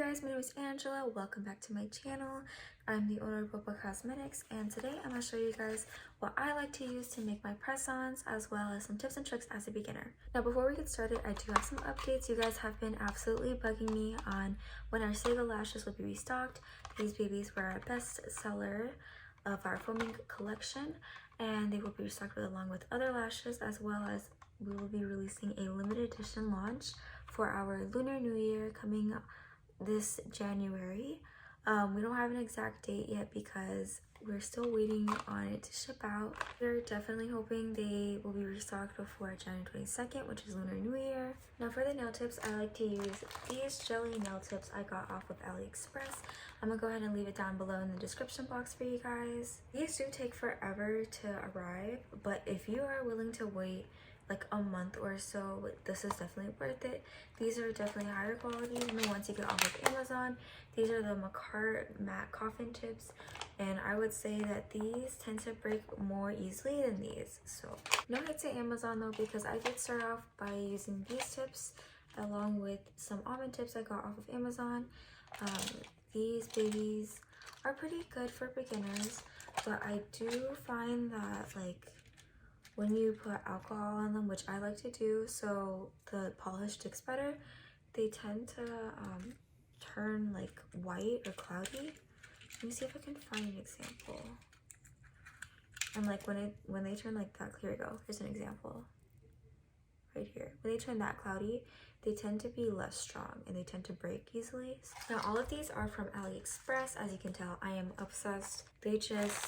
guys, my name is Angela. Welcome back to my channel. I'm the owner of Boba Cosmetics, and today I'm going to show you guys what I like to use to make my press-ons, as well as some tips and tricks as a beginner. Now before we get started, I do have some updates. You guys have been absolutely bugging me on when our Sega lashes will be restocked. These babies were our best seller of our foaming collection, and they will be restocked along with other lashes, as well as we will be releasing a limited edition launch for our Lunar New Year coming up this January. We don't have an exact date yet because we're still waiting on it to ship out. We're definitely hoping they will be restocked before January 22nd, which is Lunar New Year. Now for the nail tips, I like to use these jelly nail tips I got off of AliExpress. I'm gonna go ahead and leave it down below in the description box for you guys. These do take forever to arrive, but if you are willing to wait like a month or so, this is definitely worth it. These are definitely higher quality than the ones you get off of Amazon. These are the Macar matte coffin tips, and I would say that these tend to break more easily than these. So no hate to Amazon though, because I did start off by using these tips along with some almond tips I got off of Amazon. These babies are pretty good for beginners, but I do find that like when you put alcohol on them, which I like to do so the polish sticks better, they tend to turn like white or cloudy. Let me see if I can find an example. And like when they turn like that, here we go, here's an example right here. When they turn that cloudy, they tend to be less strong and they tend to break easily. Now all of these are from AliExpress. As you can tell, I am obsessed. They just,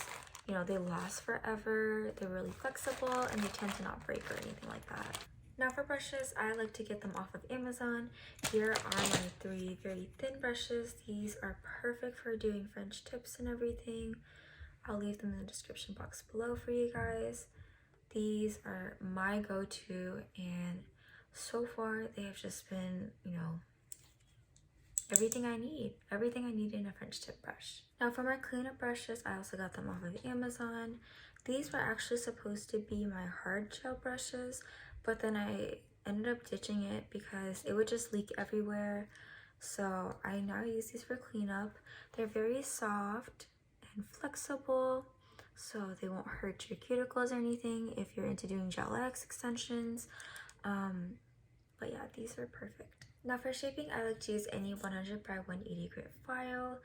you know, they last forever, they're really flexible, and they tend to not break or anything like that. Now for brushes, I like to get them off of Amazon. Here are my 3 very thin brushes. These are perfect for doing French tips and everything. I'll leave them in the description box below for you guys. These are my go-to, and so far they have just been, you know, everything I need in a French tip brush. Now for my cleanup brushes, I also got them off of Amazon. These were actually supposed to be my hard gel brushes, but then I ended up ditching it because it would just leak everywhere. So I now use these for cleanup. They're very soft and flexible, so they won't hurt your cuticles or anything if you're into doing gel X extensions. But yeah, these are perfect. Now for shaping, I like to use any 100 by 180 grit file.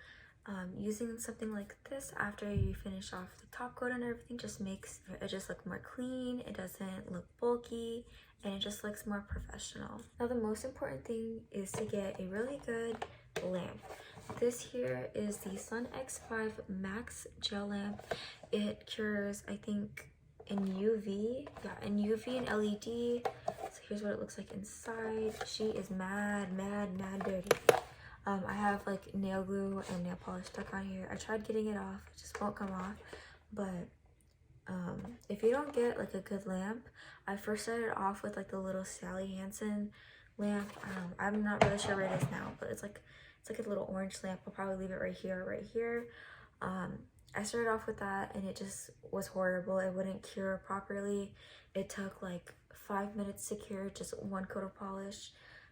Using something like this after you finish off the top coat and everything just makes it just look more clean, it doesn't look bulky, and it just looks more professional. Now the most important thing is to get a really good lamp. This here is the Sun X5 Max Gel Lamp. It cures, I think, in UV, in UV and LED. So here's what it looks like inside. She is mad dirty. I have like nail glue and nail polish stuck on here. I tried getting it off, it just won't come off. But if you don't get like a good lamp, I first started off with like the little Sally Hansen lamp. I'm not really sure where it is now, but it's like a little orange lamp. I'll probably leave it right here. I started off with that and it just was horrible. It wouldn't cure properly. It took like 5 minutes to cure, just one coat of polish.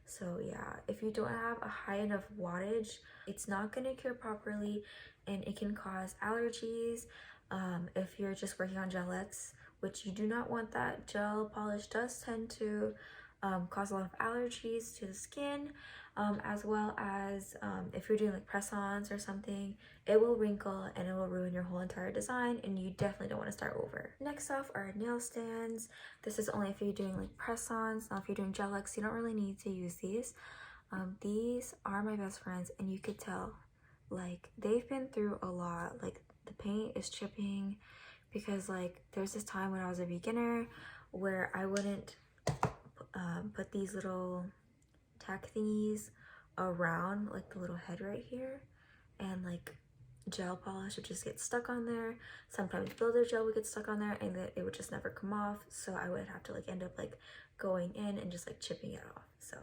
So yeah, if you don't have a high enough wattage, it's not gonna cure properly and it can cause allergies. If you're just working on gel X, which you do not want that. Gel polish does tend to cause a lot of allergies to the skin, as well as if you're doing like press-ons or something, it will wrinkle and it will ruin your whole entire design, and you definitely don't want to start over. Next off are nail stands. This is only if you're doing like press-ons. Now if you're doing gel X, you don't really need to use these. These are my best friends, and you could tell like they've been through a lot. Like the paint is chipping because like there's this time when I was a beginner where I wouldn't put these little tack thingies around like the little head right here, and like gel polish would just get stuck on there. Sometimes builder gel would get stuck on there and it would just never come off, so I would have to like end up like going in and just like chipping it off. So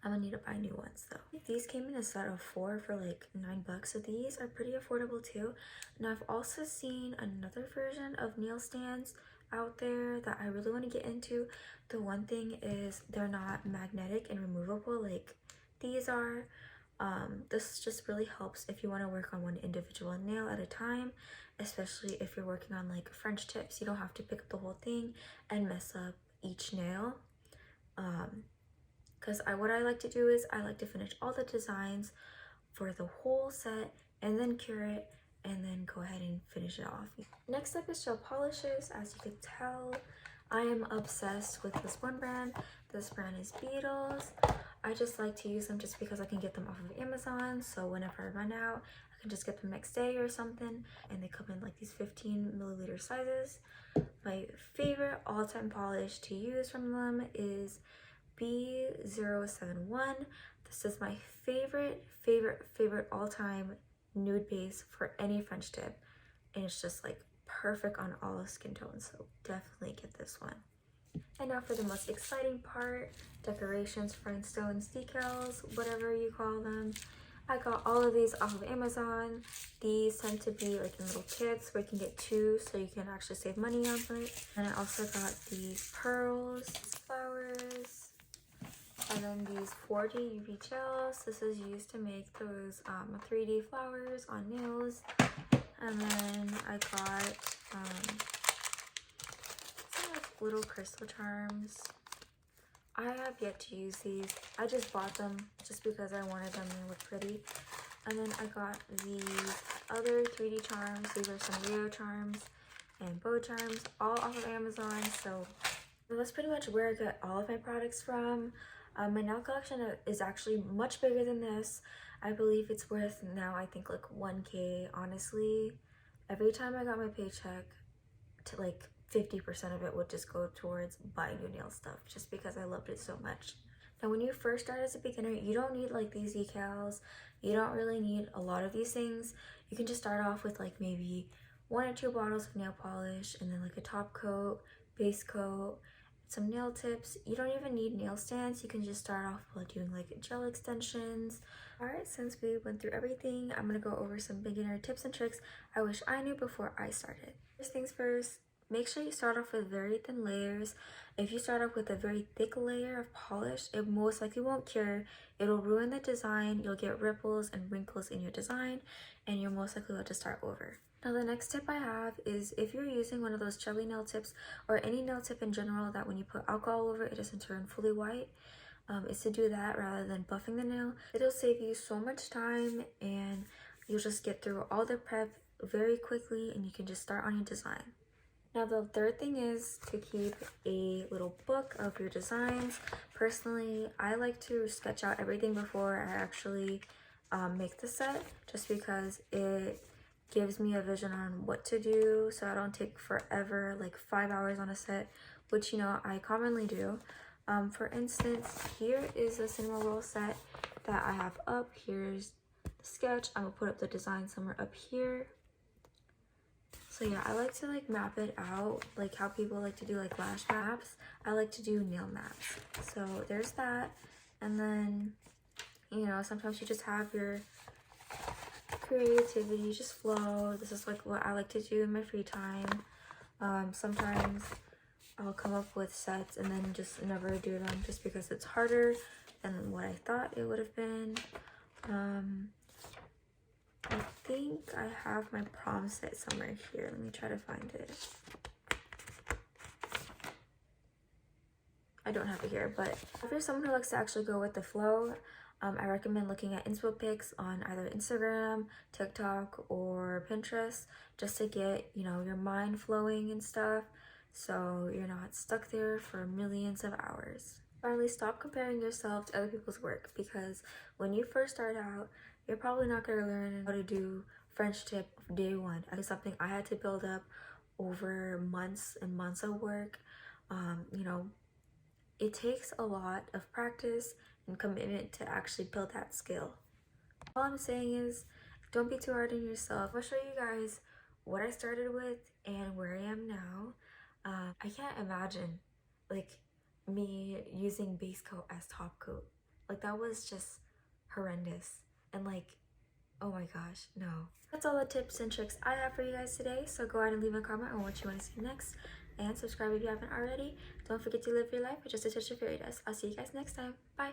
I'm gonna need to buy new ones though. These came in a set of 4 for like $9, so these are pretty affordable too. Now I've also seen another version of nail stands out there that I really want to get into. The one thing is they're not magnetic and removable like these are. This just really helps if you want to work on one individual nail at a time, especially if you're working on like French tips. You don't have to pick up the whole thing and mess up each nail. Because what I like to do is I like to finish all the designs for the whole set and then cure it and then go ahead and finish it off. Next up is gel polishes. As you can tell, I am obsessed with this one brand. This brand is Beetles. I just like to use them just because I can get them off of Amazon, so whenever I run out I can just get them next day or something, and they come in like these 15 milliliter sizes. My favorite all-time polish to use from them is B071. This is my favorite all-time nude base for any French tip, and it's just like perfect on all skin tones, so definitely get this one. And now for the most exciting part, decorations, rhinestones, decals, whatever you call them. I got all of these off of Amazon. These tend to be like in little kits where you can get 2 so you can actually save money on it. And I also got these pearls, flowers, and then these 4D UV gels. This is used to make those 3D flowers on nails. And then I got some like little crystal charms. I have yet to use these. I just bought them just because I wanted them to look pretty. And then I got these other 3D charms. These are some Rio charms and bow charms, all off of Amazon. So that's pretty much where I get all of my products from. My nail collection is actually much bigger than this. I believe it's worth now, I think, like 1K, honestly. Every time I got my paycheck, to like 50% of it would just go towards buying new nail stuff just because I loved it so much. Now, when you first start as a beginner, you don't need like these decals. You don't really need a lot of these things. You can just start off with like maybe 1 or 2 bottles of nail polish and then like a top coat, base coat, some nail tips. You don't even need nail stands. You can just start off by doing like gel extensions. Alright, since we went through everything, I'm gonna go over some beginner tips and tricks I wish I knew before I started. First things first, make sure you start off with very thin layers. If you start off with a very thick layer of polish, it most likely won't cure. It'll ruin the design. You'll get ripples and wrinkles in your design, and you're most likely to start over. Now, the next tip I have is if you're using one of those jelly nail tips or any nail tip in general that when you put alcohol over it doesn't turn fully white, is to do that rather than buffing the nail. It'll save you so much time and you'll just get through all the prep very quickly and you can just start on your design. Now, the third thing is to keep a little book of your designs. Personally, I like to sketch out everything before I actually make the set, just because it gives me a vision on what to do so I don't take forever, like 5 hours on a set, which, you know, I commonly do. For instance, here is a cinema roll set that I have up. Here's the sketch. I'm gonna put up the design somewhere up here. So yeah, I like to like map it out, like how people like to do like lash maps. I like to do nail maps. So there's that. And then, you know, sometimes you just have your creativity just flow. This is like what I like to do in my free time. Sometimes I'll come up with sets and then just never do them just because it's harder than what I thought it would have been. I think I have my prom set somewhere here. Let me try to find it. I don't have it here, but if you're someone who likes to actually go with the flow, I recommend looking at inspo pics on either Instagram, TikTok, or Pinterest just to get, you know, your mind flowing and stuff so you're not stuck there for millions of hours. Finally, stop comparing yourself to other people's work, because when you first start out, you're probably not going to learn how to do French tip day one. It's something I had to build up over months and months of work. You know, it takes a lot of practice and commitment to actually build that skill. All I'm saying is, don't be too hard on yourself. I'll show you guys what I started with and where I am now. I can't imagine like me using base coat as top coat. Like, that was just horrendous. And like, oh my gosh, no. That's all the tips and tricks I have for you guys today. So go ahead and leave a comment on what you want to see next. And subscribe if you haven't already. Don't forget to live your life with just a touch of fairy dust. I'll see you guys next time. Bye.